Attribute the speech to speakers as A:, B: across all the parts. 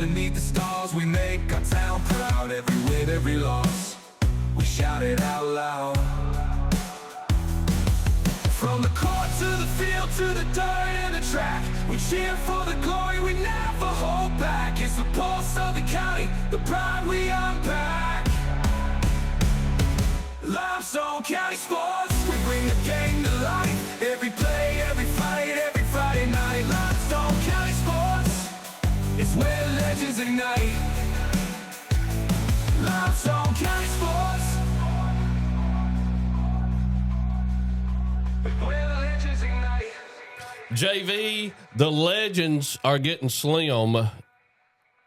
A: beneath the stars. We make our town proud. Every win, every loss, we shout it out loud. From the court to the field, to the dirt and the track, we cheer for the glory, we never hold back. It's the pulse of the county, the pride we unpack. Limestone County Sports, we bring the game to life. Every play, every fight, every Friday night. Limestone County Sports, it's where legends ignite. Limestone County Sports, where the legends ignite.
B: JV, the legends are getting slim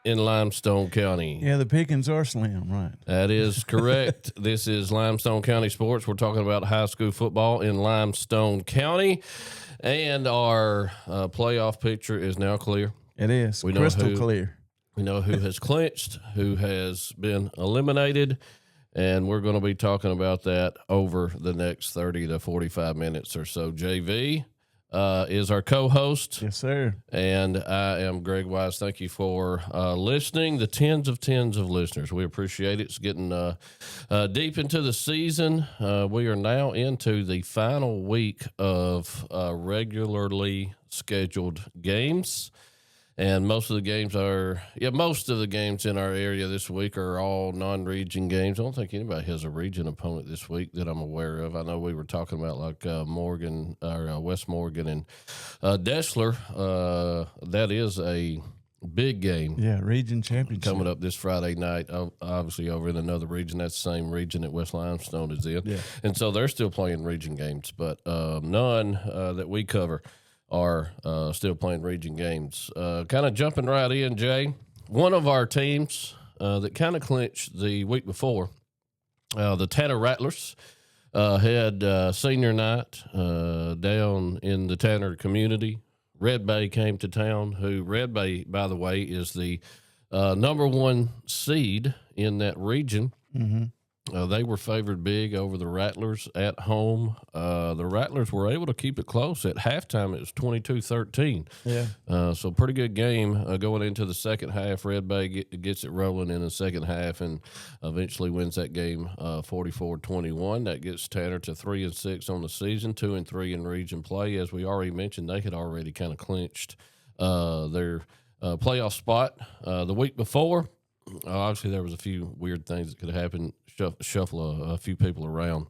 B: in Limestone County.
C: Yeah, the pickings are slim, right?
B: That is correct. This is Limestone County Sports. We're talking about high school football in Limestone County, and our playoff picture is now clear.
C: It is
B: We know
C: crystal clear.
B: We know who has clinched, who has been eliminated, and we're going to be talking about that over the next 30 to 45 minutes or so. JV is our co-host.
C: Yes, sir.
B: And I am Greg Wise. Thank you for listening. The tens of listeners. We appreciate it. It's getting deep into the season. We are now into the final week of regularly scheduled games. And most of the games in our area this week are all non-region games. I don't think anybody has a region opponent this week that I'm aware of. I know we were talking about like Morgan or West Morgan and Dessler. That is a big game.
C: Yeah, region championship
B: Coming up this Friday night, obviously over in another region. That's the same region that West Limestone is in.
C: Yeah.
B: And so they're still playing region games, but none that we cover are still playing region games. Kind of jumping right in, Jay. One of our teams that kind of clinched the week before, the Tanner Rattlers, had senior night down in the Tanner community. Red Bay came to town, Red Bay, by the way, is the number one seed in that region.
C: Mm-hmm.
B: They were favored big over the Rattlers at home. The Rattlers were able to keep it close. At halftime, it was 22-13.
C: Yeah.
B: So pretty good game going into the second half. Red Bay gets it rolling in the second half and eventually wins that game 44-21. That gets Tanner to 3-6 on the season, 2-3 in region play. As we already mentioned, they had already kind of clinched their playoff spot the week before. Obviously, there was a few weird things that could have happened, shuffle a few people around.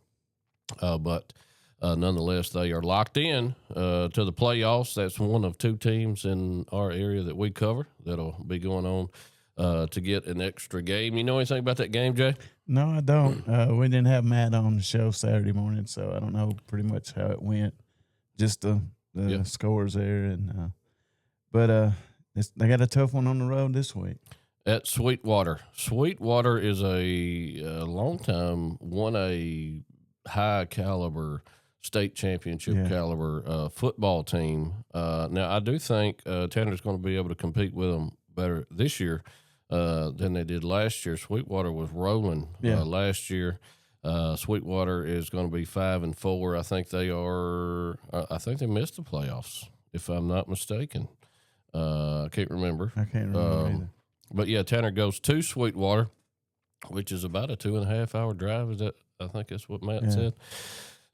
B: But nonetheless, they are locked in to the playoffs. That's one of two teams in our area that we cover that'll be going on to get an extra game. You know anything about that game, Jay?
C: No, I don't. We didn't have Matt on the show Saturday morning, so I don't know pretty much how it went. Just the scores there, and but they got a tough one on the road this week.
B: At Sweetwater. Sweetwater is a long time, won a high caliber state championship caliber football team. Now, I do think Tanner's going to be able to compete with them better this year than they did last year. Sweetwater was rolling last year. Sweetwater is going to be 5-4. I think they are. I think they missed the playoffs, if I'm not mistaken. I can't remember.
C: I can't remember either.
B: But yeah, Tanner goes to Sweetwater, which is about a 2.5-hour drive. I think that's what Matt said.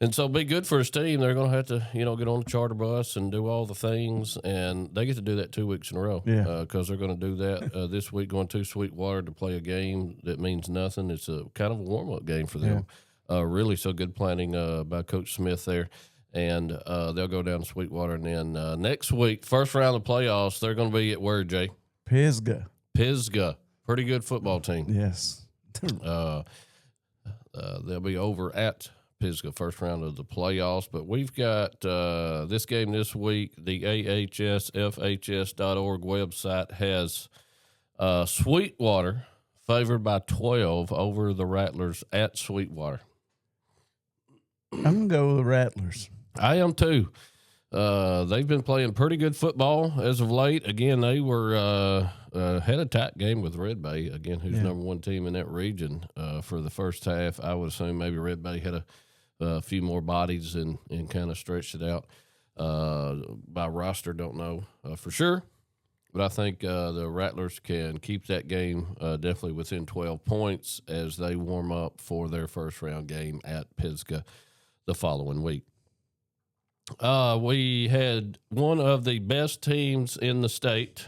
B: And so be good for his team. They're going to have to, get on the charter bus and do all the things. And they get to do that 2 weeks in a row.
C: Yeah.
B: Because they're going to do that this week, going to Sweetwater to play a game that means nothing. It's a kind of a warm-up game for them. Really, so good planning by Coach Smith there. And they'll go down to Sweetwater. And then next week, first round of playoffs, they're going to be at where, Jay?
C: Pisgah.
B: Pretty good football team.
C: Yes.
B: They'll be over at Pisgah, first round of the playoffs. But we've got this game this week. The AHSFHS.org website has Sweetwater favored by 12 over the Rattlers at Sweetwater.
C: I'm going to go with the Rattlers.
B: I am too. They've been playing pretty good football as of late. Again, they were had a tight game with Red Bay, again, who's number one team in that region for the first half. I would assume maybe Red Bay had a few more bodies and kind of stretched it out by roster. Don't know for sure. But I think the Rattlers can keep that game definitely within 12 points as they warm up for their first round game at Pisgah the following week. We had one of the best teams in the state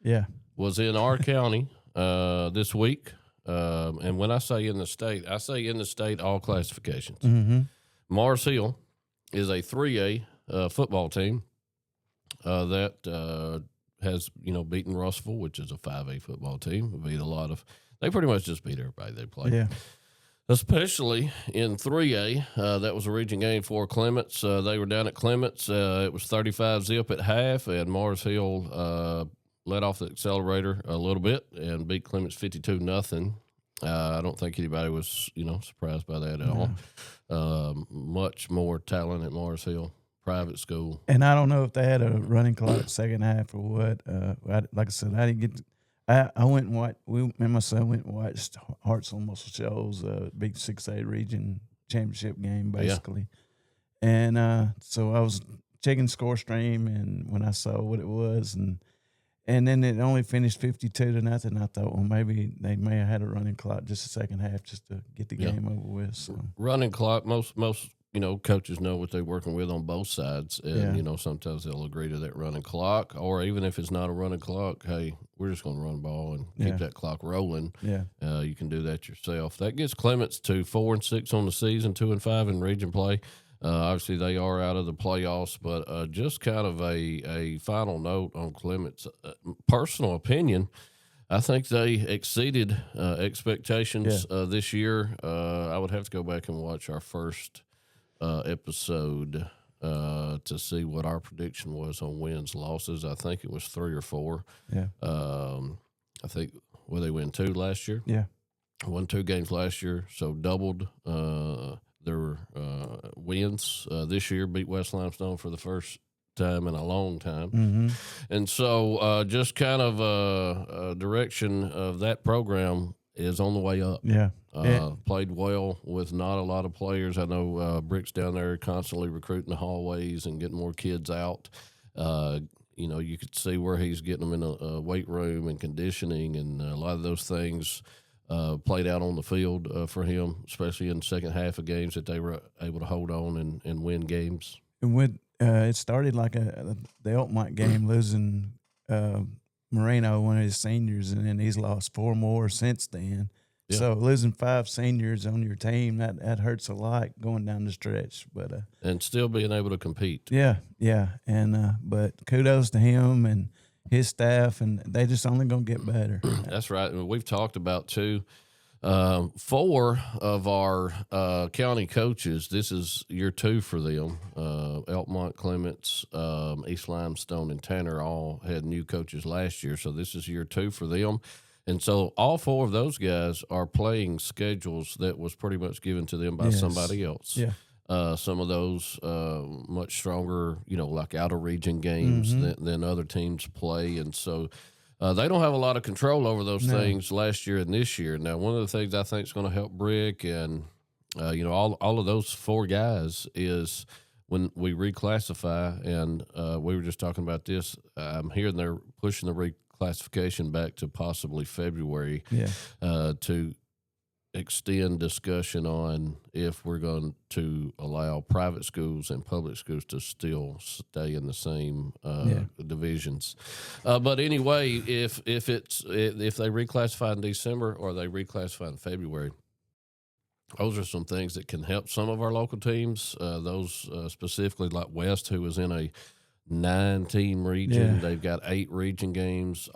C: Yeah.
B: was in our county this week. And when I say in the state, I say in the state all classifications.
C: Mm-hmm.
B: Mars Hill is a 3A football team that has, beaten Russellville, which is a 5A football team. They pretty much just beat everybody they play.
C: Yeah.
B: Especially in 3A, that was a region game for Clements. They were down at Clements. It was 35-0 at half, and Mars Hill let off the accelerator a little bit and beat Clements 52-0. I don't think anybody was, surprised by that at all. Much more talent at Mars Hill, private school.
C: And I don't know if they had a running clock second half or what. Like I said, I didn't get. I went and watched. Me and my son went and watched Hartselle Muscle Shoals big 6A region championship game basically, and so I was checking score stream, and when I saw what it was, and then it only finished 52-0. I thought, well, maybe they may have had a running clock just a second half just to get the game over with. So
B: running clock, most coaches know what they're working with on both sides, and sometimes they'll agree to that running clock, or even if it's not a running clock, hey, we're just going to run the ball and keep that clock rolling.
C: Yeah,
B: you can do that yourself. That gets Clements to 4-6 on the season, 2-5 in region play. Obviously, they are out of the playoffs, but just kind of a final note on Clements' personal opinion. I think they exceeded expectations this year. I would have to go back and watch our first episode to see what our prediction was on wins, losses. I think it was 3 or 4.
C: Yeah.
B: I think they win 2 last year.
C: Yeah.
B: Won 2 games last year, so doubled their wins this year. Beat West Limestone for the first time in a long time.
C: Mm-hmm.
B: And so just kind of a direction of that program is on the way up.
C: Yeah.
B: Played well with not a lot of players. I know Brick's down there constantly recruiting the hallways and getting more kids out. You could see where he's getting them in a weight room and conditioning, and a lot of those things played out on the field for him, especially in the second half of games that they were able to hold on and win games.
C: And with it started like the Elkmont game, losing Moreno, one of his seniors, and then he's lost 4 more since then. Yeah. So losing 5 seniors on your team, that hurts a lot going down the stretch. But
B: and still being able to compete.
C: Yeah, and but kudos to him and his staff, and they just only gonna get better.
B: That's right. And we've talked about too. 4 of our county coaches, this is year 2 for them. Elkmont, Clements, East Limestone, and Tanner all had new coaches last year, so this is year 2 for them. And so all 4 of those guys are playing schedules that was pretty much given to them by somebody else.
C: Yeah.
B: Some of those much stronger, like out-of-region games than other teams play, and so they don't have a lot of control over those things last year and this year. Now, one of the things I think is going to help Brick and, all of those 4 guys is when we reclassify, and we were just talking about this, I'm hearing they're pushing the reclassification back to possibly February to extend discussion on if we're going to allow private schools and public schools to still stay in the same divisions. But anyway, if they reclassify in December or they reclassify in February, those are some things that can help some of our local teams. Those specifically like West, who is in a 9-team region.
C: Yeah.
B: They've got 8 region games.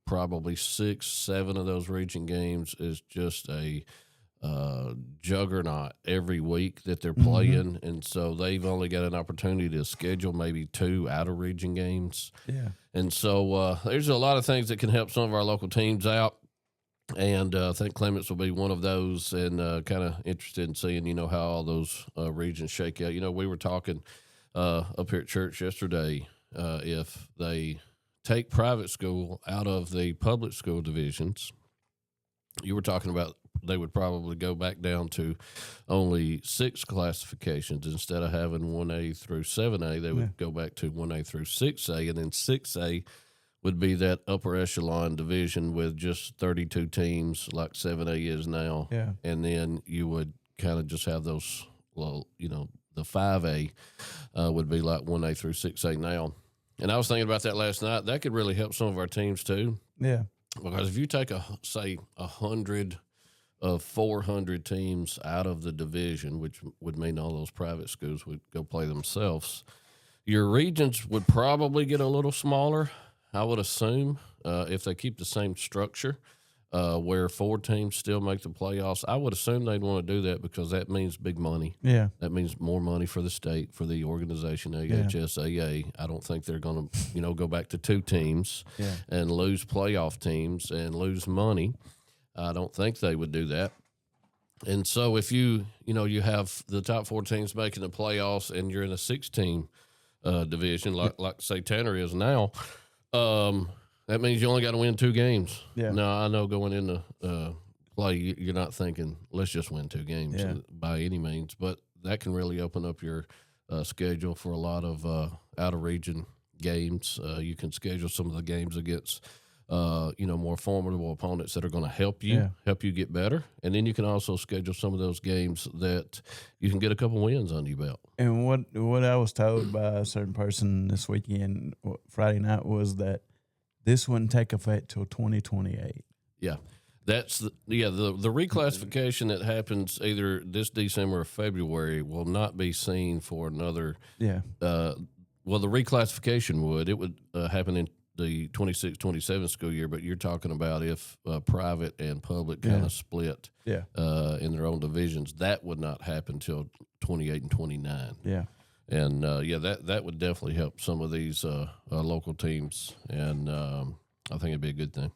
B: Probably 6, 7 of those region games is just a juggernaut every week that they're playing, and so they've only got an opportunity to schedule maybe 2 out-of-region games.
C: Yeah,
B: and so there's a lot of things that can help some of our local teams out, and I think Clements will be one of those, and kind of interested in seeing, how all those regions shake out. We were talking up here at church yesterday, if they take private school out of the public school divisions, you were talking about they would probably go back down to only 6 classifications instead of having 1A through 7A. They would go back to 1A through 6A, and then 6A would be that upper echelon division with just 32 teams, like 7A is now.
C: Yeah.
B: And then you would kind of just have those, well, the 5A would be like 1A through 6A now. And I was thinking about that last night. That could really help some of our teams too.
C: Yeah.
B: Because if you take, say, 100 of 400 teams out of the division, which would mean all those private schools would go play themselves, your regions would probably get a little smaller, I would assume, if they keep the same structure where 4 teams still make the playoffs. I would assume they'd want to do that because that means big money.
C: Yeah.
B: That means more money for the state, for the organization, AHSAA. I don't think they're going to, go back to 2 teams and lose playoff teams and lose money. I don't think they would do that. And so if you have the top 4 teams making the playoffs and you're in a 6-team division, like say Tanner is now, that means you only got to win 2 games.
C: Yeah.
B: Now, I know going into play, you're not thinking, let's just win 2 games by any means, but that can really open up your schedule for a lot of out-of-region games. You can schedule some of the games against more formidable opponents that are going to help you get better. And then you can also schedule some of those games that you can get a couple wins under your belt.
C: And what I was told by a certain person this weekend, Friday night, was that this wouldn't take effect till 2028.
B: Yeah. That's the reclassification that happens either this December or February will not be seen for another.
C: Yeah.
B: The reclassification would. It would happen in the 26-27 school year, but you're talking about if private and public kind of split in their own divisions. That would not happen till 28 and 29.
C: Yeah.
B: And, that would definitely help some of these local teams, and I think it'd be a good thing.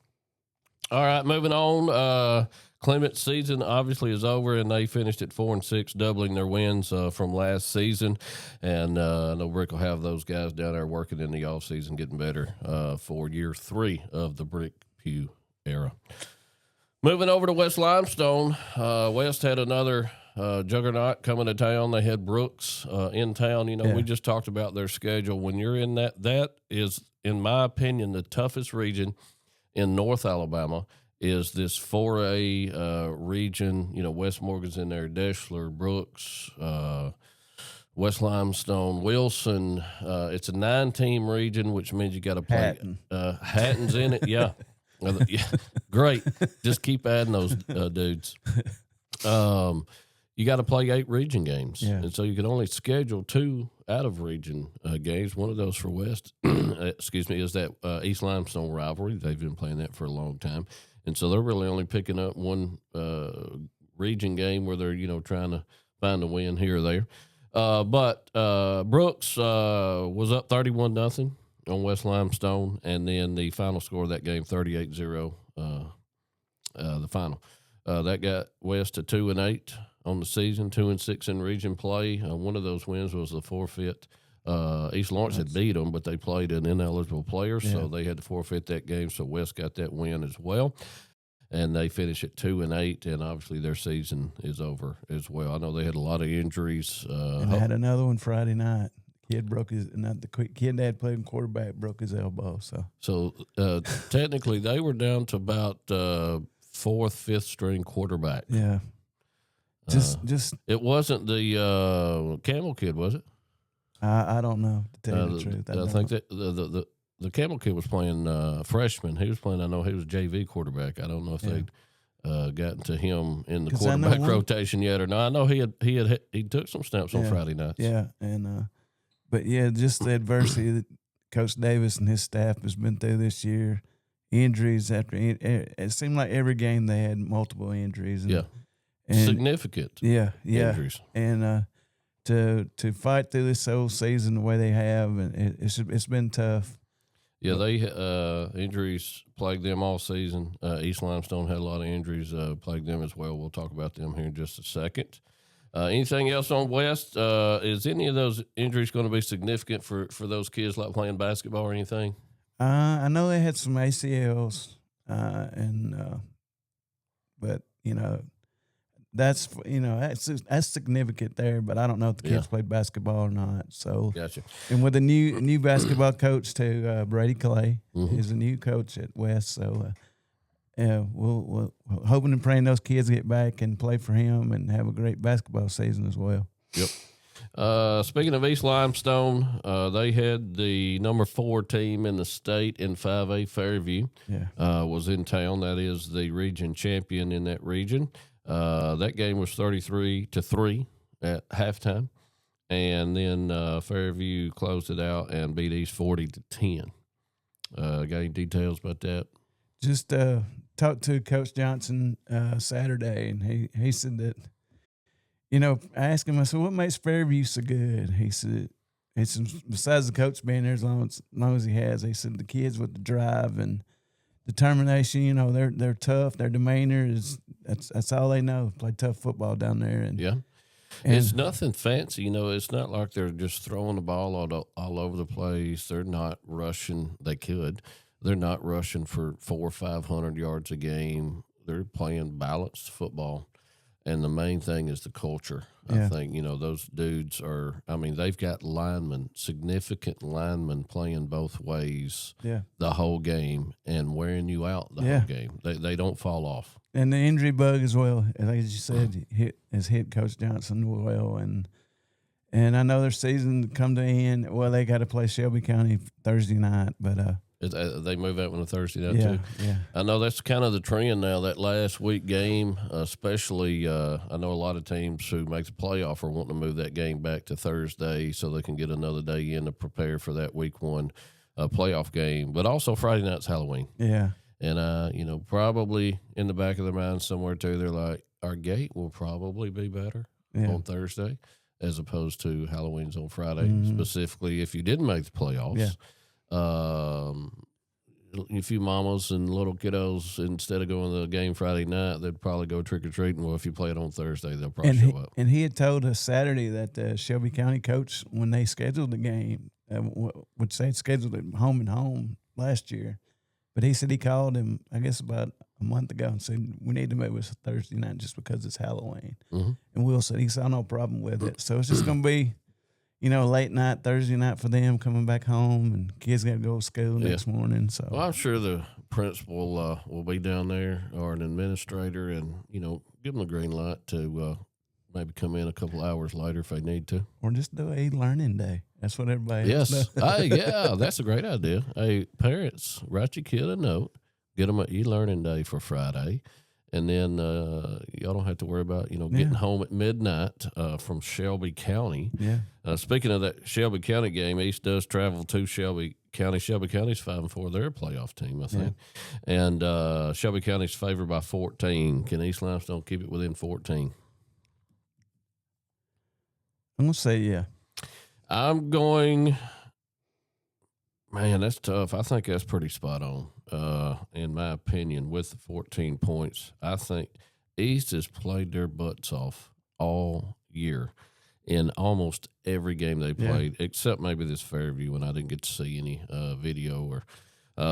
B: All right, moving on. Clement's season obviously is over, and they finished at 4-6, doubling their wins from last season. And I know Brick will have those guys down there working in the offseason, getting better for year 3 of the Brick Pugh era. Moving over to West Limestone, West had another juggernaut coming to town. They had Brooks in town. We just talked about their schedule. When you're in that is, in my opinion, the toughest region in North Alabama is this 4A region. West Morgan's in there, Deschler, Brooks, West Limestone, Wilson. It's a 9-team region, which means you got to play.
C: Hatton.
B: Hatton's in it, yeah. Great. Just keep adding those dudes. You got to play 8 region games, and so you can only schedule 2 out-of-region games. One of those for West, is that East Limestone rivalry. They've been playing that for a long time, and so they're really only picking up 1 region game where they're trying to find a win here or there. But Brooks was up 31-0 on West Limestone, and then the final score of that game 38-0. The final that got West to 2-8. On the season, 2-6 in region play. One of those wins was the forfeit. East Lawrence had beat them, but they played an ineligible player, so they had to forfeit that game. So West got that win as well, and they finish at 2-8. And obviously their season is over as well. I know they had a lot of injuries.
C: And they had another one Friday night. Kid broke his. Not the kid that played quarterback broke his elbow. So
B: technically they were down to about 4th, 5th string quarterback.
C: Yeah. Just
B: it wasn't the Camel kid, was it?
C: I don't know, to tell you the truth.
B: I think that the Camel kid was playing freshman. He was playing. I know he was JV quarterback. I don't know if they'd gotten to him in the quarterback rotation yet or not. I know he took some snaps on Friday nights.
C: Yeah, and just the adversity that Coach Davis and his staff has been through this year. Injuries after it seemed like every game they had multiple injuries. And
B: significant injuries.
C: And to fight through this whole season the way they have, and it's been tough.
B: Yeah, they injuries plagued them all season. East Limestone had a lot of injuries plagued them as well. We'll talk about them here in just a second. Anything else on West? Is any of those injuries going to be significant for those kids like playing basketball or anything?
C: I know they had some ACLs, but that's that's significant there. But I don't know if the kids played basketball or not. So
B: Gotcha.
C: And with a new basketball coach too, Brady Clay is a new coach at West. So yeah, we'll hoping and praying those kids get back and play for him and have a great basketball season as well.
B: Yep. Speaking of East Limestone, they had the number 4 team in the state in 5A, Fairview.
C: Yeah.
B: Was in town. That is the region champion in that region. That game was 33-3 at halftime, and then Fairview closed it out and beat East 40-10. Got any details about that?
C: Just talked to Coach Johnson Saturday, and he said that, I asked him, I said, what makes Fairview so good? He said, it's besides the coach being there as long as he has, he said the kids with the drive and determination, they're tough. Their demeanor that's all they know. Play tough football down there. And
B: it's nothing fancy. It's not like they're just throwing the ball all over the place. They're not rushing. They could. They're not rushing for 400 or 500 yards a game. They're playing balanced football. And the main thing is the culture. I think, those dudes they've got significant linemen playing both ways the whole game and wearing you out the whole game. They don't fall off.
C: And the injury bug as well, like you said, has hit Coach Johnson well. And I know their season come to end. Well, they got to play Shelby County Thursday night, but
B: they move out on a Thursday night too.
C: Yeah.
B: I know that's kind of the trend now. That last week game, especially, I know a lot of teams who make the playoff are wanting to move that game back to Thursday so they can get another day in to prepare for that week 1 playoff game. But also Friday night's Halloween.
C: Yeah.
B: And probably in the back of their mind somewhere too, they're like, our gate will probably be better on Thursday as opposed to Halloween's on Friday. Specifically, if you didn't make the playoffs.
C: Yeah.
B: A few mamas and little kiddos, instead of going to the game Friday night, they'd probably go trick-or-treating. Well, if you play it on Thursday, they'll probably show up.
C: And he had told us Saturday that the Shelby County coach, when they scheduled the game, which they had scheduled it home and home last year, but he said he called him, I guess, about a month ago and said, we need to move it to Thursday night just because it's Halloween. And Will said he saw no problem with it. So it's just going to be, late night, Thursday night for them coming back home, and kids got to go to school next morning. So,
B: well, I'm sure the principal will be down there, or an administrator, and give them the green light to maybe come in a couple hours later if they need to,
C: or just do a learning day. That's what everybody.
B: Yes, that's a great idea. Hey, parents, write your kid a note, get them an e-learning day for Friday. And then y'all don't have to worry about, getting home at midnight from Shelby County.
C: Yeah.
B: Speaking of that Shelby County game, East does travel to Shelby County. Shelby County's 5-4. They're a playoff team, I think. Yeah. And Shelby County's favored by 14. Can East Limestone keep it within 14?
C: I'm going to say yeah.
B: I'm going – man, that's tough. I think that's pretty spot on. In my opinion, with the 14 points, I think East has played their butts off all year in almost every game they played, except maybe this Fairview when I didn't get to see any video or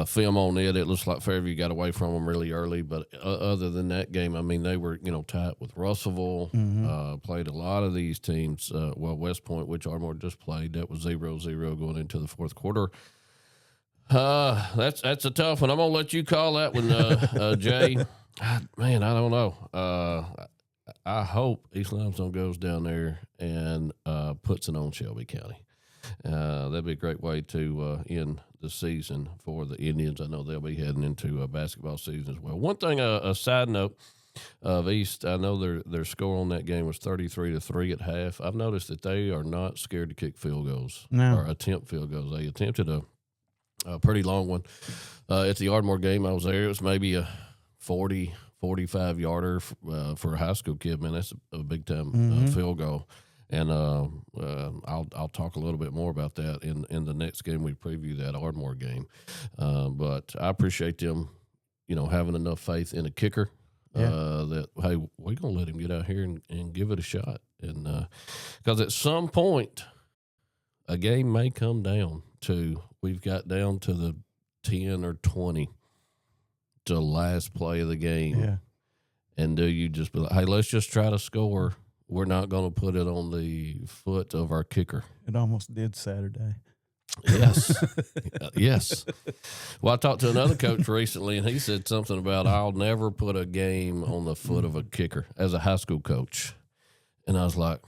B: film on it. It looks like Fairview got away from them really early, but other than that game, I mean, they were, tight with Russellville, played a lot of these teams. West Point, which Ardmore just played, that was 0-0 going into the fourth quarter. That's a tough one. I'm gonna let you call that one, Jay. Man, I don't know. I hope East Limestone goes down there and puts it on Shelby County. That'd be a great way to end the season for the Indians. I know they'll be heading into a basketball season as well. One thing, a side note of East, I know their score on that game was 33-3 at half. I've noticed that they are not scared to kick field goals or attempt field goals. They attempted a pretty long one at the Ardmore game. I was there. It was maybe a 40, 45-yarder for a high school kid. Man, that's a big-time field goal. And I'll talk a little bit more about that in the next game we preview, that Ardmore game. But I appreciate them, having enough faith in a kicker that, hey, we're going to let him get out here and give it a shot. And because at some point, a game may come down to we've got down to the 10 or 20 to last play of the game.
C: Yeah.
B: And do you just be like, hey, let's just try to score? We're not going to put it on the foot of our kicker.
C: It almost did Saturday.
B: Yes. Yes. Well, I talked to another coach recently, and he said something about I'll never put a game on the foot of a kicker as a high school coach. And I was like,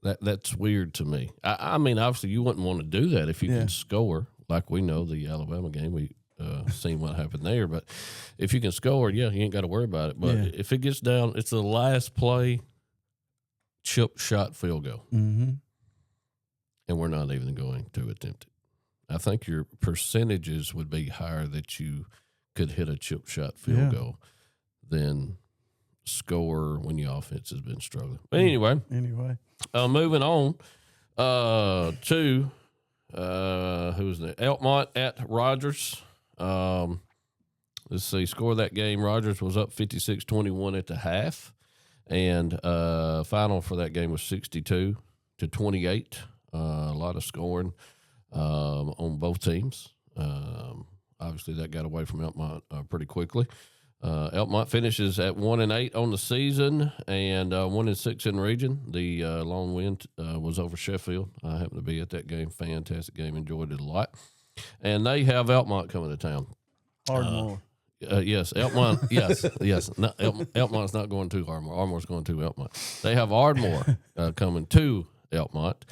B: that's weird to me. I mean, obviously, you wouldn't want to do that if you can score. Like we know the Alabama game, we seen what happened there. But if you can score, you ain't got to worry about it. But if it gets down, it's the last play, chip shot field goal.
C: Mm-hmm.
B: And we're not even going to attempt it. I think your percentages would be higher that you could hit a chip shot field goal than score when your offense has been struggling. But anyway, moving on to who's that? Elkmont at Rogers. Let's see, score of that game. Rogers was up 56-21 at the half, and final for that game was 62-28. A lot of scoring on both teams. Obviously, that got away from Elkmont pretty quickly. Elkmont finishes at 1-8 on the season and 1-6 in the region. The long win was over Sheffield. I happened to be at that game. Fantastic game. Enjoyed it a lot. And they have Elkmont coming to town.
C: Ardmore.
B: Yes, Elkmont. yes. No, Elkmont's not going to Ardmore. Ardmore's going to Elkmont. They have Ardmore coming to Elkmont.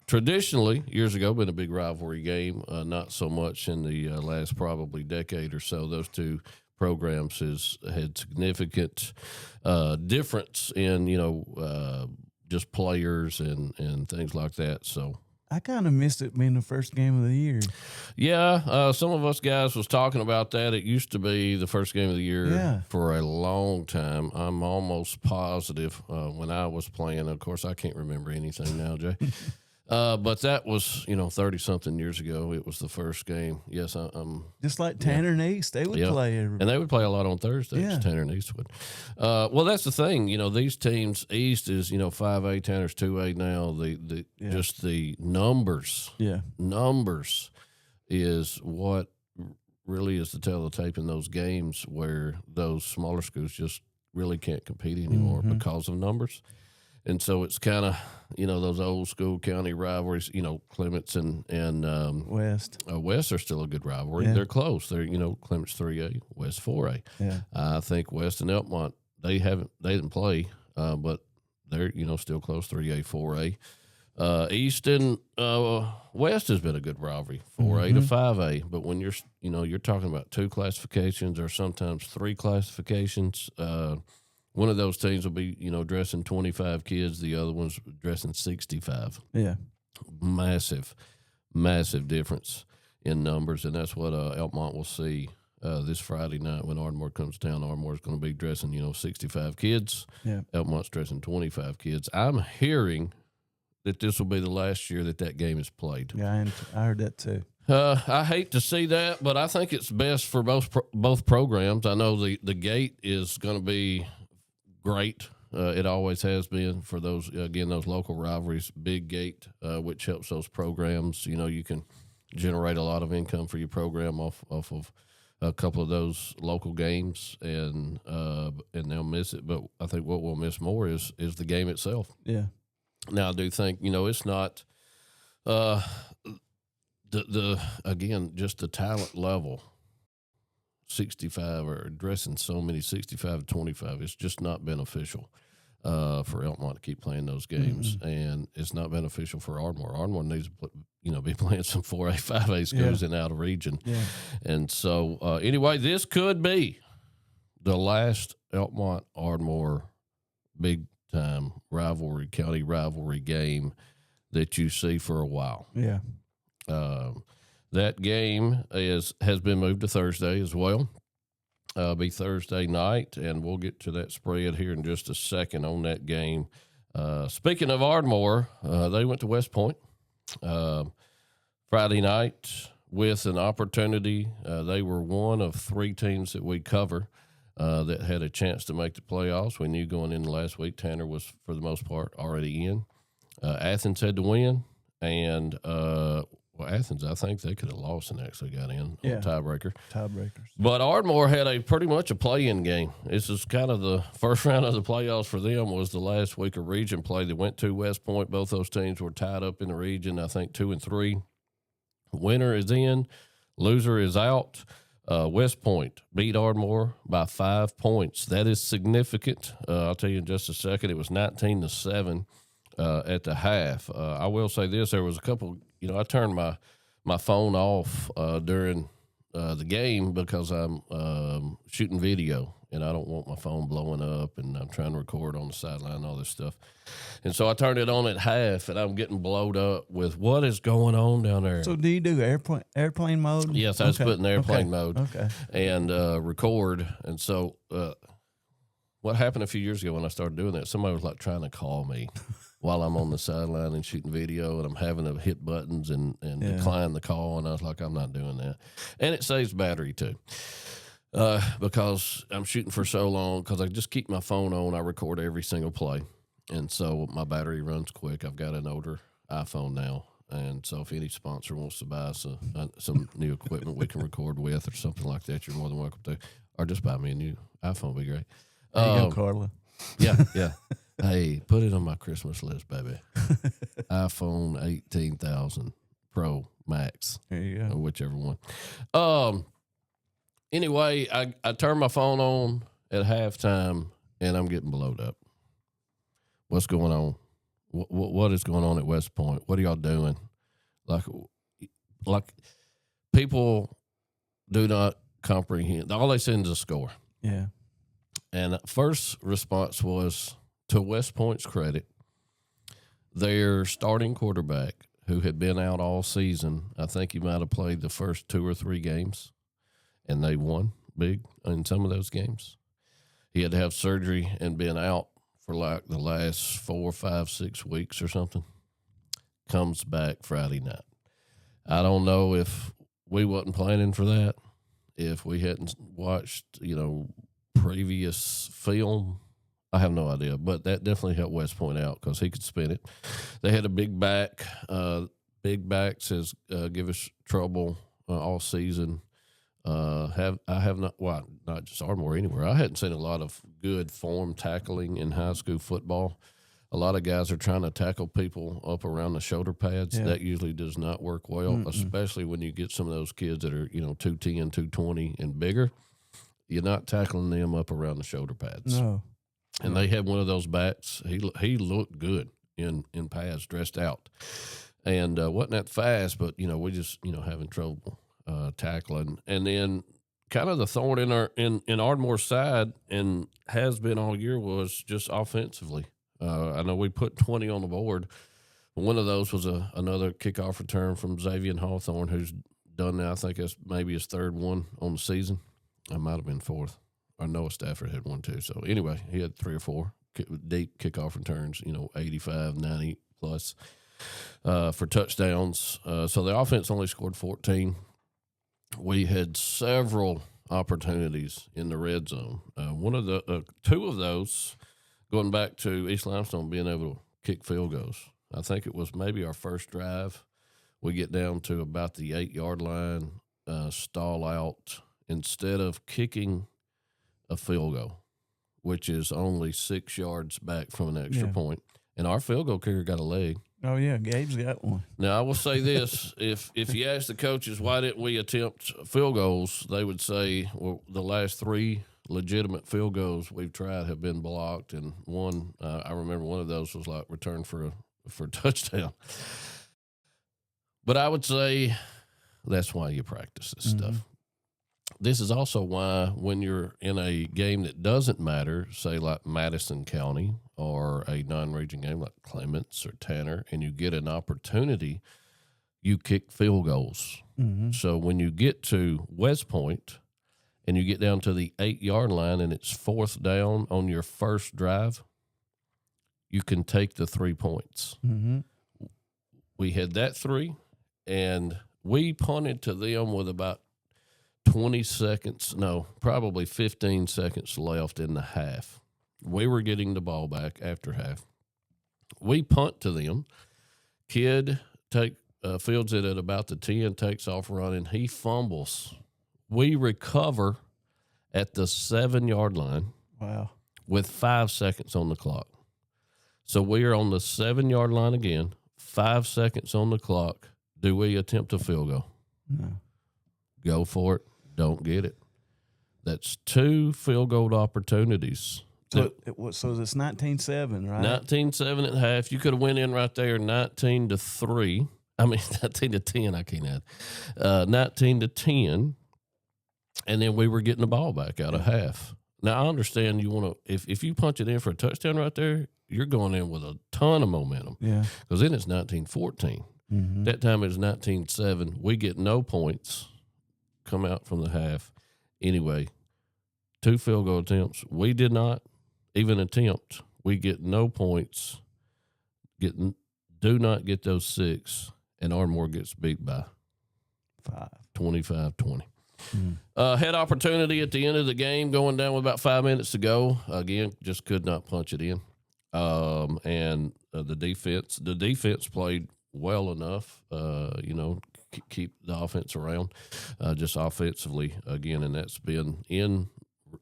B: Traditionally, years ago, been a big rivalry game. Not so much in the last probably decade or so. Those two programs has had significant difference in just players and things like that. So
C: I kind of missed it being the first game of the year.
B: Yeah, some of us guys was talking about that. It used to be the first game of the year for a long time. I'm almost positive when I was playing. Of course, I can't remember anything now, Jay. But that was, 30-something years ago. It was the first game. Yes, I'm
C: just like Tanner and East. They would play every.
B: And they would play a lot on Thursdays, Tanner and East would. Well, that's the thing. These teams, East is, 5A, Tanner's 2A now. Just the numbers.
C: Yeah.
B: Numbers is what really is the tell of the tape in those games where those smaller schools just really can't compete anymore because of numbers. And so it's kind of, those old school county rivalries, Clements and
C: West.
B: West are still a good rivalry. Yeah. They're close. They're, Clements 3A, West 4A.
C: Yeah.
B: I think West and Elkmont, they didn't play, but they're, still close, 3A, 4A. East and West has been a good rivalry, 4A to 5A. But when you're talking about two classifications or sometimes three classifications, one of those teams will be, dressing 25 kids. The other one's dressing 65.
C: Yeah.
B: Massive difference in numbers. And that's what Elkmont will see this Friday night when Ardmore comes to town. Ardmore's going to be dressing, 65 kids.
C: Yeah.
B: Elkmont's dressing 25 kids. I'm hearing that this will be the last year that game is played.
C: Yeah, I heard that too.
B: I hate to see that, but I think it's best for both programs. I know the gate is going to be great. It always has been for those local rivalries. Big gate, which helps those programs. You can generate a lot of income for your program off of a couple of those local games, and they'll miss it. But I think what we'll miss more is the game itself.
C: Yeah.
B: Now I do think it's not just the talent level. 65 or addressing so many 65 to 25, it's just not beneficial for Elkmont to keep playing those games, and it's not beneficial for Ardmore. Ardmore needs to be playing some 4A, 5A schools in out of region, and so anyway, this could be the last Elkmont Ardmore big time county rivalry game that you see for a while.
C: Yeah.
B: That game has been moved to Thursday as well. Be Thursday night, and we'll get to that spread here in just a second on that game. Speaking of Ardmore, they went to West Point Friday night with an opportunity. They were one of three teams that we cover that had a chance to make the playoffs. We knew going into last week Tanner was, for the most part, already in. Athens had to win, and Well, Athens, I think they could have lost and actually got in on
C: Yeah.
B: tiebreaker.
C: Tiebreakers.
B: But Ardmore had pretty much a play-in game. This is kind of the first round of the playoffs for them was the last week of region play. They went to West Point. Both those teams were tied up in the region, I think 2-3. Winner is in, loser is out. West Point beat Ardmore by 5 points. That is significant. I'll tell you in just a second. It was 19-7 at the half. I will say this: there was a couple. I turned my phone off during the game because I'm shooting video and I don't want my phone blowing up, and I'm trying to record on the sideline and all this stuff. And so I turned it on at half, and I'm getting blowed up with what is going on down there.
C: So do you do airplane mode?
B: Yes, I was putting airplane mode and record. And so what happened a few years ago when I started doing that, somebody was like trying to call me while I'm on the sideline and shooting video, and I'm having to hit buttons and decline the call. And I was like, I'm not doing that. And it saves battery too. Because I'm shooting for so long, because I just keep my phone on, I record every single play. And so my battery runs quick. I've got an older iPhone now. And so if any sponsor wants to buy some new equipment we can record with or something like that, you're more than welcome to. Or just buy me a new iPhone would be great.
C: There you go, Carla.
B: Yeah. Hey, put it on my Christmas list, baby. iPhone 18,000 Pro Max.
C: There you go.
B: Or whichever one. Anyway, I turned my phone on at halftime, and I'm getting blowed up. What's going on? What is going on at West Point? What are y'all doing? Like people do not comprehend. All they send is a score.
C: Yeah.
B: And first response was, to West Point's credit, their starting quarterback, who had been out all season, I think he might have played the first 2 or 3 games, and they won big in some of those games. He had to have surgery and been out for like the last 4, 5, 6 weeks or something. Comes back Friday night. I don't know if we wasn't planning for that, if we hadn't watched, previous film. I have no idea, but that definitely helped West Point out because he could spin it. They had a big back. Big backs has give us trouble all season. Not just Ardmore, anywhere. I hadn't seen a lot of good form tackling in high school football. A lot of guys are trying to tackle people up around the shoulder pads. Yeah. That usually does not work well, especially when you get some of those kids that are, 210, 220 and bigger. You're not tackling them up around the shoulder pads.
C: No.
B: And they had one of those backs. He looked good in pads, dressed out. And wasn't that fast, but, we just, having trouble tackling. And then kind of the thorn in Ardmore's side, and has been all year, was just offensively. I know we put 20 on the board. One of those was another kickoff return from Xavier Hawthorne, who's done now. I think that's maybe his 3rd one on the season. I might have been 4th. Or Noah Stafford had one too. So anyway, he had 3 or 4 deep kickoff returns, 85, 90 plus for touchdowns. So the offense only scored 14. We had several opportunities in the red zone. One of the 2 of those, going back to East Limestone being able to kick field goals. I think it was maybe our first drive. We get down to about the 8-yard line, stall out. Instead of kicking a field goal, which is only 6 yards back from an extra point, and our field goal kicker got a leg.
C: Oh yeah, Gabe's got one.
B: Now I will say this: if you ask the coaches why didn't we attempt field goals, they would say, well, the last 3 legitimate field goals we've tried have been blocked, and one I remember one of those was like returned for a touchdown. But I would say that's why you practice this stuff. This is also why when you're in a game that doesn't matter, say like Madison County or a non-region game like Clements or Tanner, and you get an opportunity, you kick field goals. So when you get to West Point and you get down to the 8-yard line and it's 4th down on your first drive, you can take the 3 points. We had that 3, and we punted to them with about 20 seconds, no, probably 15 seconds left in the half. We were getting the ball back after half. We punt to them. Kid fields it at about the 10, takes off running. He fumbles. We recover at the 7-yard line
C: Wow.
B: with 5 seconds on the clock. So we are on the 7-yard line again, 5 seconds on the clock. Do we attempt a field goal?
C: No.
B: Go for it. Don't get it. That's 2 field goal opportunities.
C: So it's 19-7, right?
B: 19-7 at half. You could have went in right there 19-3. I mean, 19-10, I can't add. 19-10, and then we were getting the ball back out of half. Now, I understand you want to, if you punch it in for a touchdown right there, you're going in with a ton of momentum.
C: Yeah.
B: Because then it's 19-14.
C: Mm-hmm.
B: That time it was 19-7. We get no points, come out from the half. Anyway, 2 field goal attempts. We did not even attempt. We get no points. Do not get those 6, and Ardmore gets beat by 25-20. Had opportunity at the end of the game, going down with about 5 minutes to go. Again, just could not punch it in. And the defense played well enough, keep the offense around, just offensively again. And that's been in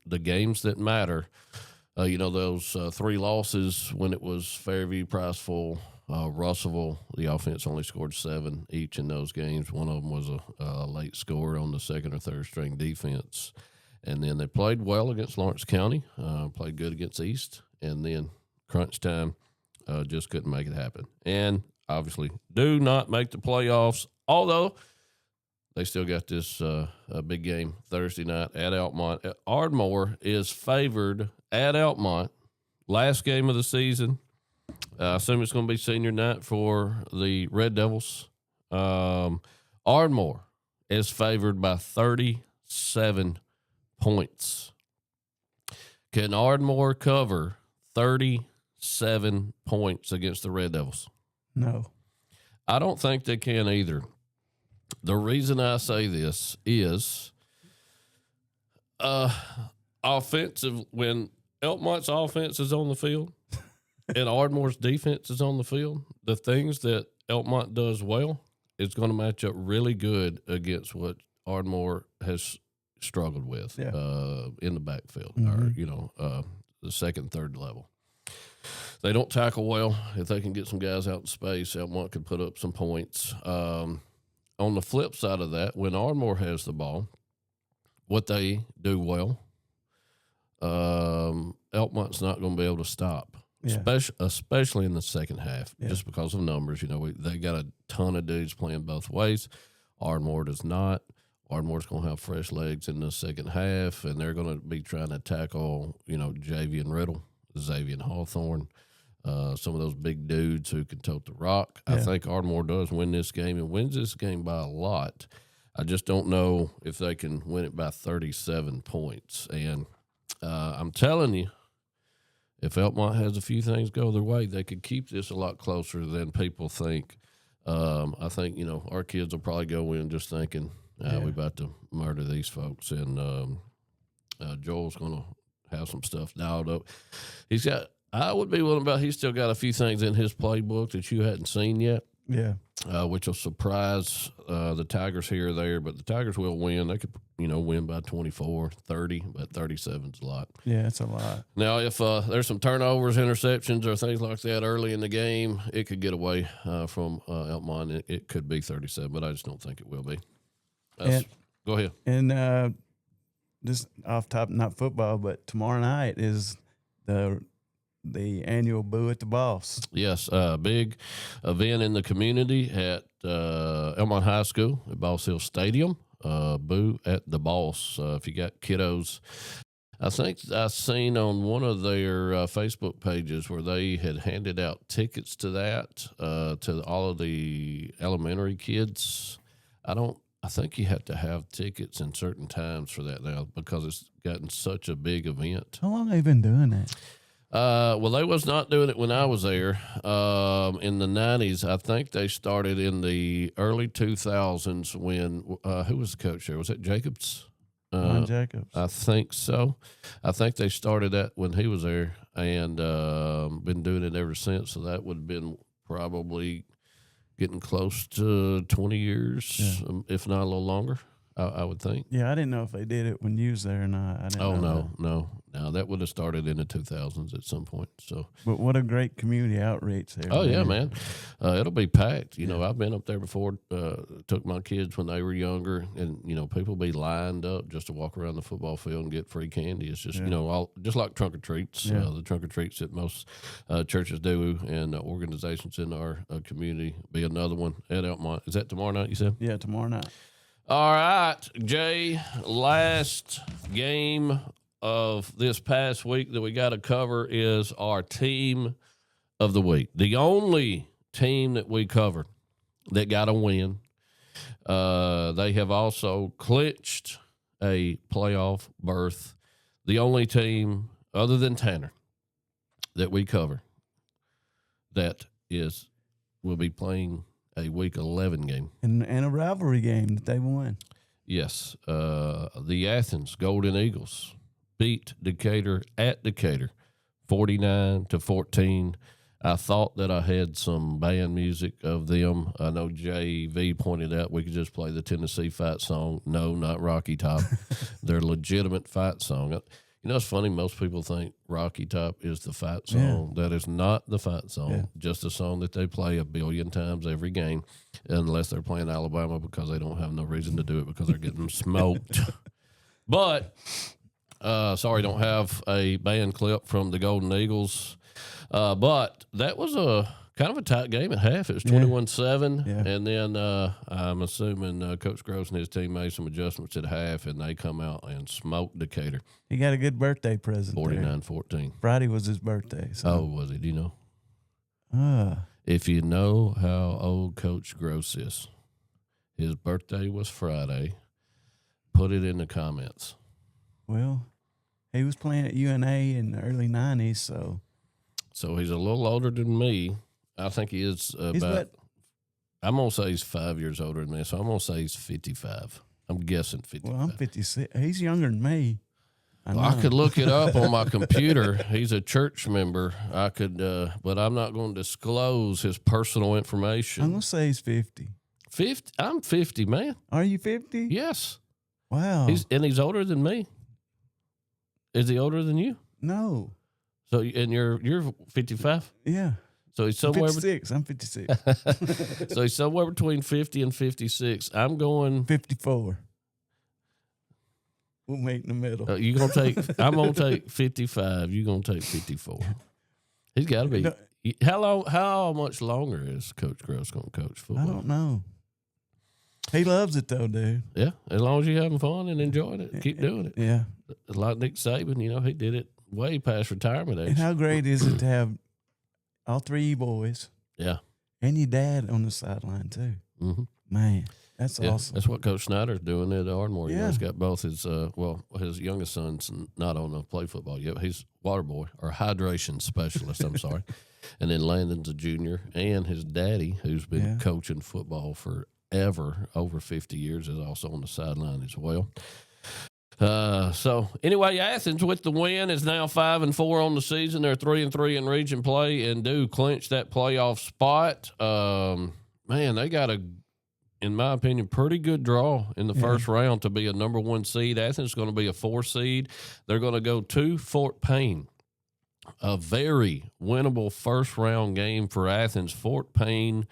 B: the games that matter. Those 3 losses when it was Fairview, Priceville, Russellville, the offense only scored 7 each in those games. One of them was a late score on the second or third string defense. And then they played well against Lawrence County, played good against East, and then crunch time, just couldn't make it happen. And obviously do not make the playoffs, although they still got this big game Thursday night at Altamont. Ardmore is favored at Altamont, last game of the season. I assume it's going to be senior night for the Red Devils. Ardmore is favored by 37 points. Can Ardmore cover 37 points against the Red Devils?
C: No.
B: I don't think they can either. The reason I say this is offensive, when Elkmont's offense is on the field and Ardmore's defense is on the field, the things that Elkmont does well is going to match up really good against what Ardmore has struggled with in the backfield or, the second, third level. They don't tackle well. If they can get some guys out in space, Elkmont could put up some points. On the flip side of that, when Ardmore has the ball, what they do well, Elkmont's not going to be able to stop, especially in the second half, just because of numbers. They got a ton of dudes playing both ways. Ardmore does not. Ardmore's going to have fresh legs in the second half, and they're going to be trying to tackle, Javian Riddle, Xavier Hawthorne, some of those big dudes who can tote the rock. I think Ardmore does win this game and wins this game by a lot. I just don't know if they can win it by 37 points. And I'm telling you, if Elkmont has a few things go their way, they could keep this a lot closer than people think. I think, our kids will probably go in just thinking, we're about to murder these folks. And Joel's going to have some stuff dialed up. I would be willing to bet he's still got a few things in his playbook that you hadn't seen yet. Yeah. Which will surprise the Tigers here or there, but the Tigers will win. They could, win by 24, 30, but 37's a lot.
C: Yeah, it's a lot.
B: Now, if there's some turnovers, interceptions, or things like that early in the game, it could get away from Elkmont. It could be 37, but I just don't think it will be. Go ahead.
C: And just off top, not football, but tomorrow night is the annual Boo at the Boss.
B: Yes, big event in the community at Elmont High School at Boss Hill Stadium. Boo at the Boss. If you got kiddos, I think I seen on one of their Facebook pages where they had handed out tickets to that to all of the elementary kids. I think you have to have tickets in certain times for that now because it's gotten such a big event.
C: How long have they been doing that?
B: Well, they was not doing it when I was there in the 90s. I think they started in the early 2000s when who was the coach there? Was it Jacobs?
C: Ron Jacobs.
B: I think so. I think they started that when he was there and been doing it ever since. So that would have been probably getting close to 20 years, if not a little longer, I would think.
C: Yeah, I didn't know if they did it when you was there or not. I didn't
B: Oh,
C: know
B: no. That would have started in the 2000s at some point. So,
C: But what a great community outreach there.
B: oh, yeah, man. It'll be packed. You know, I've been up there before, took my kids when they were younger, and, you know, people be lined up just to walk around the football field and get free candy. It's just, you know, just like trunk or treats, the trunk or treats that most churches do and organizations in our community. Be another one at Elmont. Is that tomorrow night, you said?
C: Yeah, tomorrow night.
B: All right, Jay, last game of this past week that we got to cover is our team of the week. The only team that we covered that got a win. They have also clinched a playoff berth. The only team other than Tanner that we cover that will be playing a Week 11 game.
C: And a rivalry game that they won.
B: Yes. The Athens Golden Eagles beat Decatur at Decatur 49-14. I thought that I had some band music of them. I know JV pointed out we could just play the Tennessee fight song. No, not Rocky Top. Their legitimate fight song. You know, it's funny. Most people think Rocky Top is the fight song. Yeah. That is not the fight song. Just a song that they play 1 billion times every game, unless they're playing Alabama because they don't have no reason to do it because they're getting smoked. But, sorry, don't have a band clip from the Golden Eagles. But that was a kind of a tight game at half. It was 21-7. Yeah. And then I'm assuming Coach Gross and his team made some adjustments at half, and they come out and smoked Decatur.
C: He got a good birthday present
B: 49-14.
C: Friday was his birthday. So.
B: Oh, was it? Do you know? If you know how old Coach Gross is, his birthday was Friday. Put it in the comments.
C: Well, he was playing at UNA in the early 90s, so.
B: So he's a little older than me. I think he is about, I'm going to say he's 5 years older than me, so I'm going to say he's 55. I'm guessing 55.
C: Well, I'm 56. He's younger than me.
B: I could look it up on my computer. He's a church member. I could, but I'm not going to disclose his personal information.
C: I'm going to say he's 50.
B: 50? I'm 50, man.
C: Are you 50?
B: Yes.
C: Wow.
B: He's older than me. Is he older than you?
C: No.
B: So, and you're 55?
C: Yeah.
B: So he's somewhere
C: 56. I'm 56.
B: So he's somewhere between 50 and 56. I'm going
C: 54. We'll meet in the middle.
B: I'm gonna take 55. You're gonna take 54. He's got to be. How much longer is Coach Gross gonna coach football?
C: I don't know. He loves it though, dude.
B: Yeah, as long as you're having fun and enjoying it, keep doing it.
C: Yeah.
B: Like Nick Saban, he did it way past retirement age.
C: And how great is it to have all three boys?
B: Yeah.
C: And your dad on the sideline too.
B: Mm-hmm.
C: Man, that's awesome.
B: That's what Coach Snyder's doing at Ardmore.
C: Yeah.
B: He's got both his his youngest son's not on the play football yet. He's water boy or hydration specialist. I'm sorry. And then Landon's a junior, and his daddy, who's been coaching football forever, over 50 years, is also on the sideline as well. So anyway, Athens with the win is now 5-4 on the season. They're 3-3 in region play and do clinch that playoff spot. Man, they got in my opinion, pretty good draw in the first round to be a number 1 seed. Athens is going to be a 4 seed. They're going to go to Fort Payne. A very winnable first-round game for Athens. Fort Payne,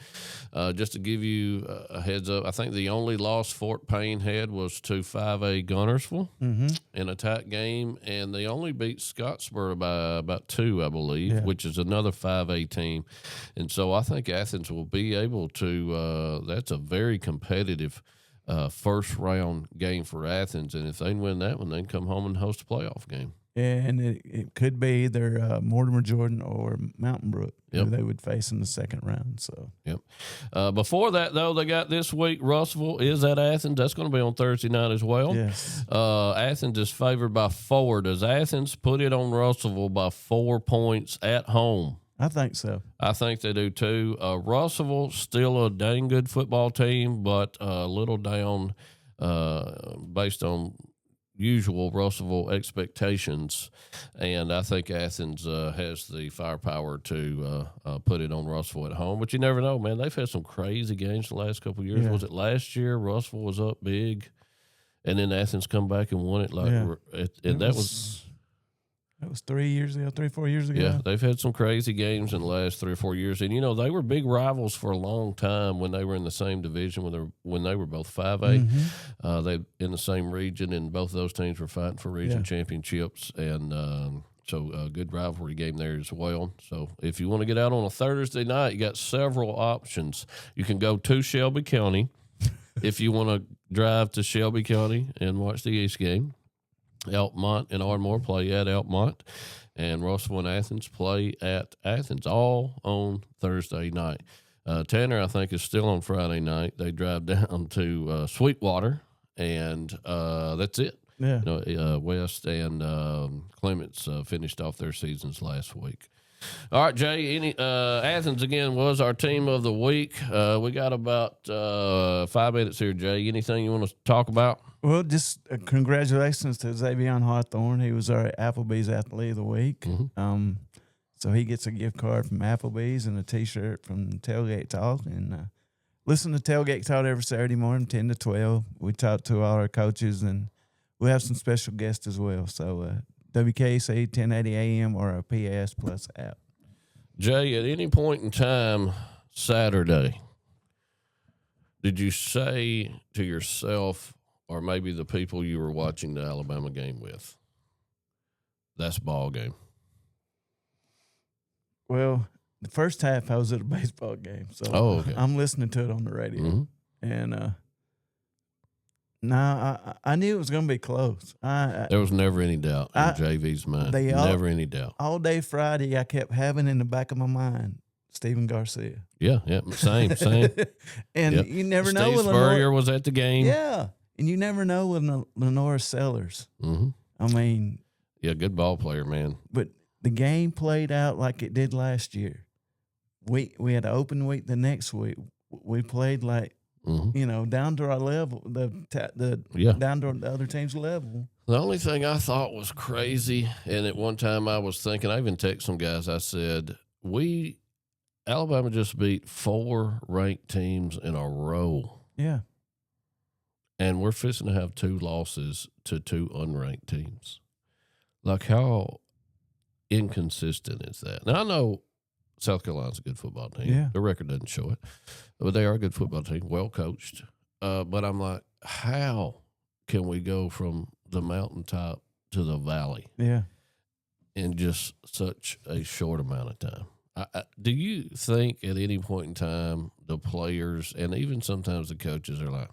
B: just to give you a heads up, I think the only loss Fort Payne had was to 5A Gunnersville in a tight game, and they only beat Scottsboro by about 2, I believe, which is another 5A team. And so I think Athens will be able to that's a very competitive first-round game for Athens, and if they win that one, they can come home and host a playoff game.
C: And it could be either Mortimer Jordan or Mountain Brook who they would face in the second round. So
B: before that, though, they got this week, Russellville is at Athens. That's going to be on Thursday night as well.
C: Yes.
B: Athens is favored by 4. Does Athens put it on Russellville by 4 points at home?
C: I think so.
B: I think they do, too. Russellville, still a dang good football team, but a little down based on usual Russellville expectations, and I think Athens has the firepower to put it on Russellville at home. But you never know, man. They've had some crazy games the last couple of years.
C: Yeah.
B: Was it last year? Russellville was up big, and then Athens come back and won it. That was
C: 3 years ago, 4 years ago.
B: yeah. They've had some crazy games in the last 3 or 4 years, and they were big rivals for a long time when they were in the same division when they were both 5A. They in the same region, and both of those teams were fighting for region championships, and so a good rivalry game there as well. So if you want to get out on a Thursday night, you got several options. You can go to Shelby County if you want to drive to Shelby County and watch the East game. Elkmont and Ardmore play at Elkmont, and Russellville and Athens play at Athens, all on Thursday night. Tanner, I think, is still on Friday night. They drive down to Sweetwater, and that's it.
C: Yeah.
B: West and Clements finished off their seasons last week. All right, Jay. Athens again was our team of the week. We got about 5 minutes here, Jay. Anything you want to talk about?
C: Well, just congratulations to Xavier Hawthorne. He was our Applebee's Athlete of the Week. So he gets a gift card from Applebee's and a T-shirt from Tailgate Talk. And listen to Tailgate Talk every Saturday morning, 10 to 12. We talk to all our coaches, and we have some special guests as well. So WKC 1080 AM or a PAS Plus app.
B: Jay, at any point in time Saturday, did you say to yourself, or maybe the people you were watching the Alabama game with, that's ball game?
C: Well, the first half I was at a baseball game, so I'm listening to it on the radio. And I knew it was going to be close.
B: There was never any doubt in JV's mind. Never any doubt.
C: All day Friday, I kept having in the back of my mind Stephen Garcia.
B: Yeah, same.
C: And you never know.
B: Steve Spurrier was at the game.
C: Yeah, and you never know with Lenora Sellers. I mean,
B: good ball player, man.
C: But the game played out like it did last year. We had an open week the next week. We played like, down to our level, down to the other team's level.
B: The only thing I thought was crazy, and at one time I was thinking, I even texted some guys, I said, Alabama just beat 4 ranked teams in a row.
C: Yeah.
B: And we're fixing to have 2 losses to 2 unranked teams. Like, how inconsistent is that? Now, I know South Carolina's a good football team.
C: Yeah.
B: The record doesn't show it. But they are a good football team, well coached. But I'm like, how can we go from the mountaintop to the valley?
C: Yeah.
B: In just such a short amount of time? Do you think at any point in time the players and even sometimes the coaches are like,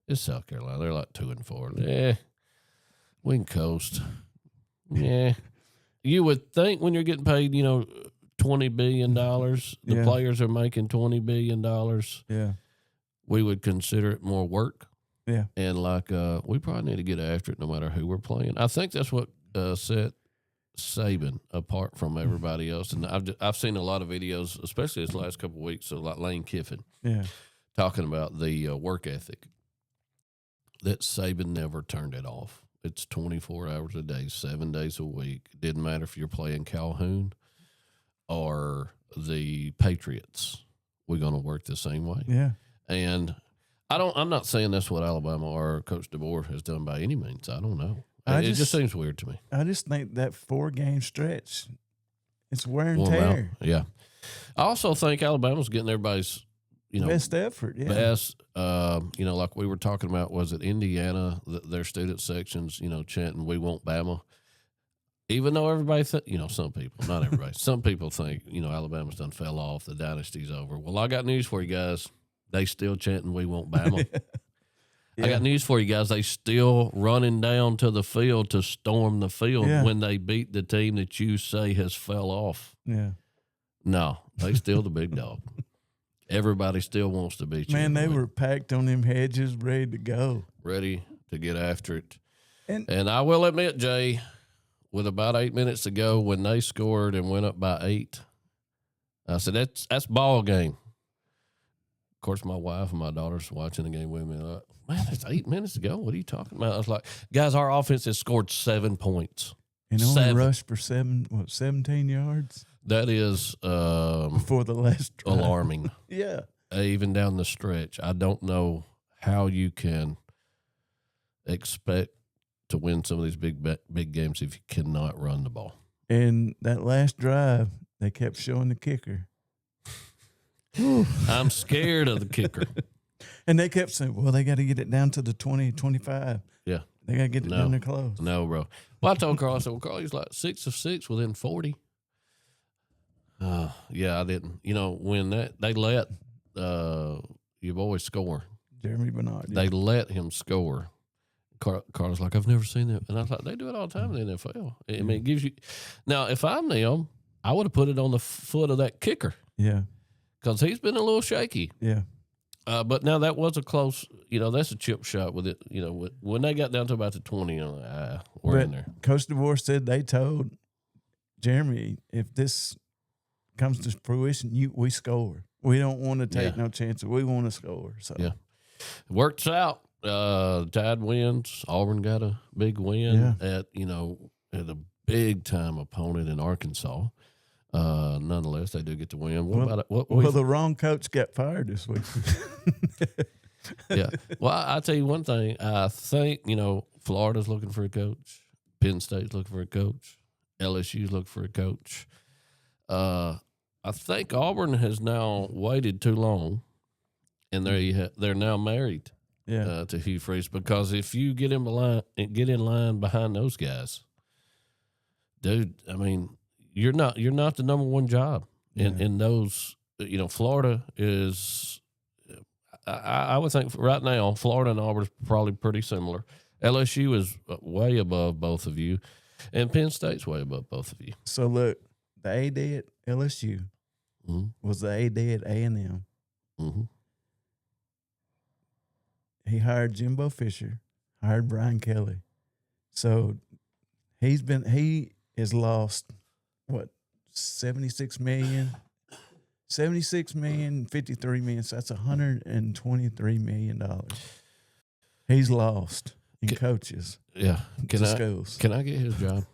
B: it's South Carolina. They're like 2-4. We can coast. You would think when you're getting paid, $20 billion, the players are making $20 billion.
C: Yeah.
B: We would consider it more work.
C: Yeah.
B: And we probably need to get after it no matter who we're playing. I think that's what set Saban apart from everybody else. And I've seen a lot of videos, especially this last couple of weeks, so like Lane Kiffin talking about the work ethic, that Saban never turned it off. It's 24 hours a day, 7 days a week. It didn't matter if you're playing Calhoun or the Patriots. We're going to work the same way.
C: Yeah.
B: And I'm not saying that's what Alabama or Coach DeBoer has done by any means. I don't know. It just seems weird to me.
C: I just think that 4-game stretch, it's wear and tear.
B: Yeah. I also think Alabama's getting everybody's,
C: best effort. Yeah.
B: Best, like we were talking about, was it Indiana, their student sections, chanting, "We want Bama." Even though everybody, some people, not everybody, some people think, Alabama's done fell off, the dynasty's over. Well, I got news for you guys. They still chanting, "We want Bama." I got news for you guys. They still running down to the field to storm the field when they beat the team that you say has fell off.
C: Yeah.
B: No, they still the big dog. Everybody still wants to beat you.
C: Man, they were packed on them hedges, ready to go.
B: Ready to get after it. And I will admit, Jay, with about 8 minutes to go, when they scored and went up by 8, I said, that's ball game. course, my wife and my daughter's watching the game with me. Like, man, it's 8 minutes to go. What are you talking about? I was like, guys, our offense has scored 7 points.
C: And only
B: 7.
C: rushed for 17 yards
B: That is
C: before the last drive.
B: alarming.
C: Yeah.
B: Even down the stretch, I don't know how you can expect to win some of these big games if you cannot run the ball.
C: And that last drive, they kept showing the kicker.
B: I'm scared of the kicker.
C: And they kept saying, well, they got to get it down to the 20, 25.
B: Yeah.
C: They got to get it down there close.
B: No, bro. Well, I told Carl, I said, well, Carl, he's like 6 of 6 within 40. Yeah, I didn't. You know, when they let your boy score.
C: Jeremy Bernard.
B: They let him score. Carl's like, I've never seen that. And I was like, they do it all the time in the NFL. I mean, it gives you. Now, if I'm them, I would have put it on the foot of that kicker
C: Yeah.
B: because he's been a little shaky.
C: Yeah.
B: But now that was a close, that's a chip shot with it. When they got down to about the 20, I'm like, we're in there.
C: Coach DeVore said they told Jeremy, if this comes to fruition, we score. We don't want to take no chances. We want to score. So
B: yeah, it works out. Tide wins. Auburn got a big win at a big time opponent in Arkansas. Nonetheless, they do get the win.
C: The wrong coach got fired this week.
B: Yeah. Well, I'll tell you one thing. I think, Florida's looking for a coach. Penn State's looking for a coach. LSU's looking for a coach. I think Auburn has now waited too long, and they're now married to Hugh Freeze, because if you get in line behind those guys, dude, I mean, you're not the number one job in those. Florida is. I would think right now Florida and Auburn is probably pretty similar. LSU is way above both of you, and Penn State's way above both of you.
C: So look, the AD at LSU was the AD at A&M.
B: Mm-hmm.
C: He hired Jimbo Fisher, hired Brian Kelly. So he has lost what, 76 million, 53 million. So that's $123 million. He's lost in coaches.
B: Yeah.
C: Schools.
B: Can I get his job?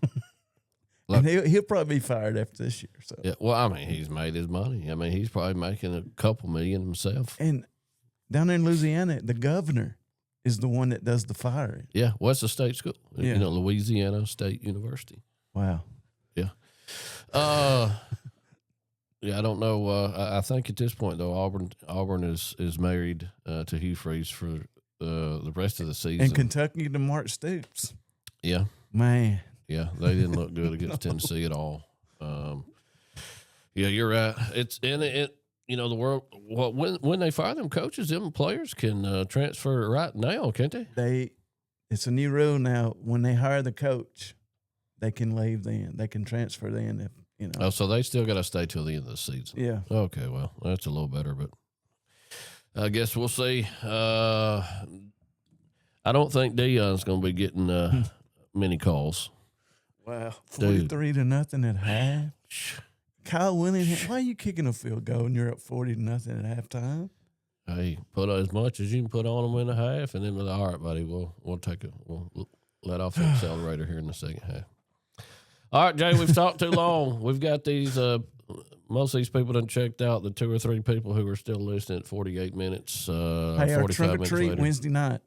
C: And he'll probably be fired after this year. So
B: yeah, well, I mean, he's made his money. I mean, he's probably making a couple million himself.
C: And down there in Louisiana, the governor is the one that does the firing.
B: Yeah, what's the state school?
C: Yeah.
B: Louisiana State University.
C: Wow.
B: Yeah. Yeah, I don't know. I think at this point though, Auburn is married to Hugh Freeze for the rest of the season.
C: And Kentucky to Mark Stoops.
B: Yeah.
C: Man.
B: Yeah, they didn't look good against Tennessee at all. Yeah, you're right. It's in it. The world. Well, when they fire them coaches, them players can transfer right now, can't they?
C: It's a new rule now. When they hire the coach, they can leave then. They can transfer then if
B: Oh, so they still got to stay till the end of the season.
C: Yeah.
B: Okay, well, that's a little better, but I guess we'll see. I don't think Deion's going to be getting many calls.
C: Wow, 43-0 at half. Kyle Williams, why are you kicking a field goal and you're up 40-0 at halftime?
B: Hey, put as much as you can put on them in the half, and then we're like, all right, buddy, we'll let off the accelerator here in the second half. All right, Jay, we've talked too long. We've got these. Most of these people done checked out. The 2 or 3 people who are still listening at 48 minutes.
C: Hey, our trunk or treat Wednesday night.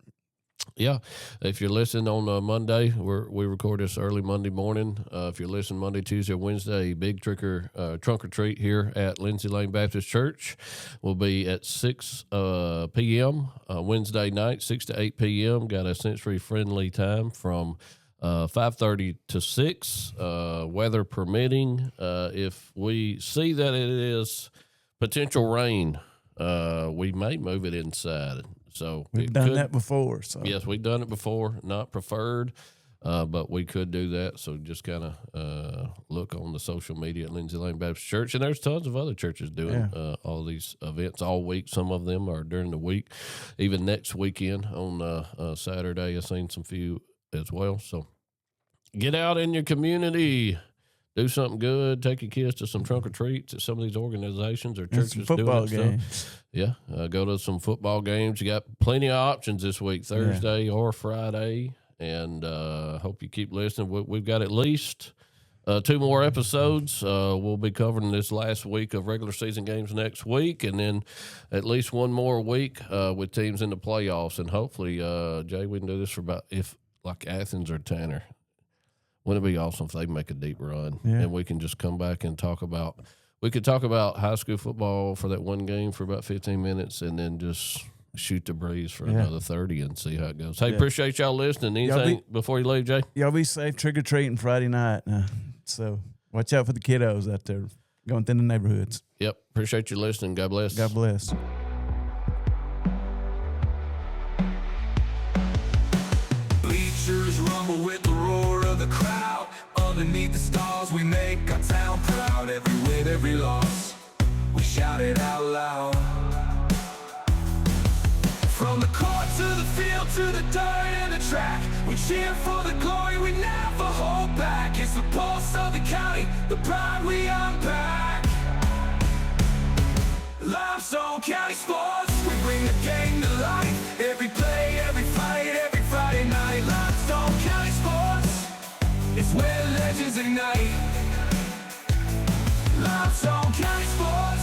B: Yeah, if you're listening on Monday, we record this early Monday morning. If you're listening Monday, Tuesday, or Wednesday, big trunk or treat here at Lindsay Lane Baptist Church will be at 6 p.m. Wednesday night, 6 to 8 p.m. Got a sensory-friendly time from 5:30 to 6, weather permitting. If we see that it is potential rain, we may move it inside. So
C: we've done that before. So
B: yes, we've done it before. Not preferred, but we could do that. So just kind of look on the social media at Lindsay Lane Baptist Church, and there's tons of other churches doing all these events all week. Some of them are during the week, even next weekend on Saturday. I've seen some few as well. So get out in your community. do something good. Take your kids to some trunk or treats at some of these organizations or
C: And
B: churches
C: some football
B: doing that stuff.
C: games.
B: Yeah, go to some football games. You got plenty of options this week, Thursday or Friday. And hope you keep listening. We've got at least 2 more episodes. We'll be covering this last week of regular season games next week, and then at least 1 more week with teams in the playoffs. And hopefully, Jay, we can do this for about, if like Athens or Tanner. Wouldn't it be awesome if they make a deep run and we can just come back and talk about – we could talk about high school football for that one game for about 15 minutes and then just shoot the breeze for another 30 and see how it goes. Hey, appreciate y'all listening. Anything before you leave, Jay?
C: Y'all be safe trick-or-treating Friday night. So watch out for the kiddos out there going through the neighborhoods.
B: Yep. Appreciate you listening. God bless.
C: God bless.
A: Bleachers rumble with the roar of the crowd. Underneath the stars, we make our town proud. Every win, every loss, we shout it out loud. From the court to the field to the dirt and the track, we cheer for the glory, we never hold back. It's the pulse of the county, the pride we unpack. Limestone County Sports, we bring the game to life. Every play, every fight, every Friday night. Limestone County Sports, it's where legends ignite. Limestone County Sports.